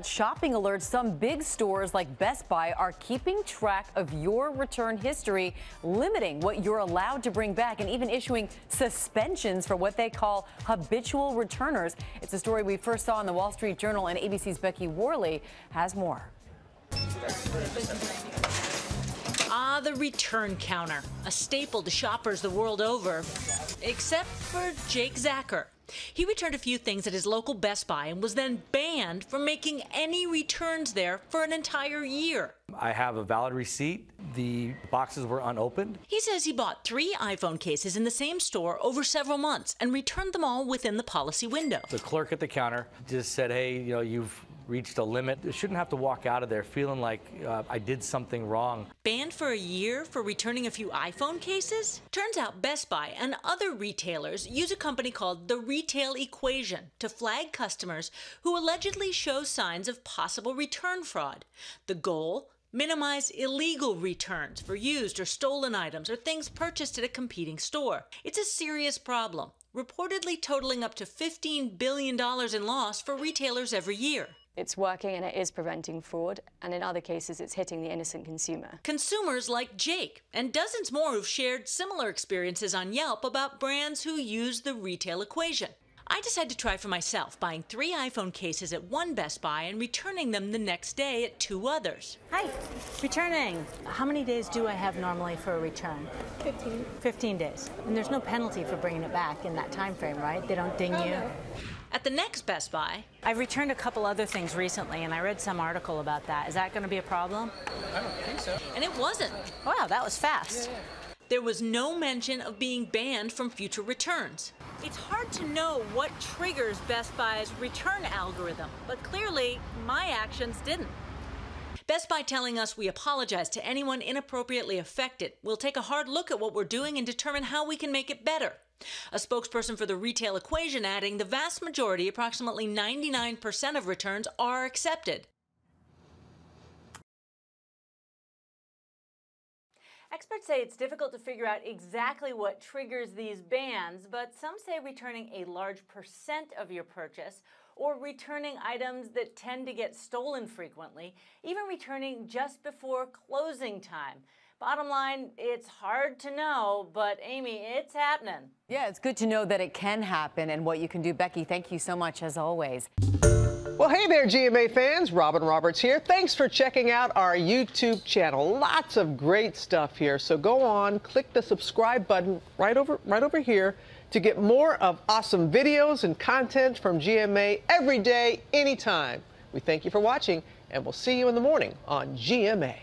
Shopping alerts. Some big stores like Best Buy are keeping track of your return history, limiting what you're allowed to bring back and even issuing suspensions for what they call habitual returners. It's a story we first saw in the Wall Street Journal, and ABC's Becky Worley has more. The return counter, a staple to shoppers the world over, except for Jake Zacher. He returned a few things at his local Best Buy and was then banned from making any returns there for an entire year. I have a valid receipt. The boxes were unopened. He says he bought 3 iPhone cases in the same store over several months and returned them all within the policy window. The clerk at the counter just said, hey, you've reached a limit. I shouldn't have to walk out of there feeling like I did something wrong. Banned for a year for returning a few iPhone cases? Turns out Best Buy and other retailers use a company called The Retail Equation to flag customers who allegedly show signs of possible return fraud. The goal? Minimize illegal returns for used or stolen items or things purchased at a competing store. It's a serious problem, reportedly totaling up to $15 billion in loss for retailers every year. It's working and it is preventing fraud, and in other cases it's hitting the innocent consumer. Consumers like Jake and dozens more who've shared similar experiences on Yelp about brands who use the retail equation. I decided to try for myself, buying 3 iPhone cases at one Best Buy and returning them the next day at 2 others. Hi, returning. How many days do I have normally for a return? 15. 15 days. And there's no penalty for bringing it back in that time frame, right? They don't ding you? No. At the next Best Buy, I've returned a couple other things recently, and I read some article about that. Is that going to be a problem? I don't think so. and it wasn't. Wow, that was fast. Yeah. There was no mention of being banned from future returns. It's hard to know what triggers Best Buy's return algorithm, but clearly my actions didn't. Best Buy telling us we apologize to anyone inappropriately affected. We'll take a hard look at what we're doing and determine how we can make it better. A spokesperson for the Retail Equation adding the vast majority, approximately 99% of returns, are accepted. Experts say it's difficult to figure out exactly what triggers these bans, but some say returning a large percent of your purchase or returning items that tend to get stolen frequently, even returning just before closing time. Bottom line, it's hard to know, but Amy, it's happening. Yeah, it's good to know that it can happen and what you can do. Becky, thank you so much as always. Well, hey there, GMA fans. Robin Roberts here. Thanks for checking out our YouTube channel. Lots of great stuff here. So go on, click the subscribe button right over here to get more of awesome videos and content from GMA every day, anytime. We thank you for watching, and we'll see you in the morning on GMA.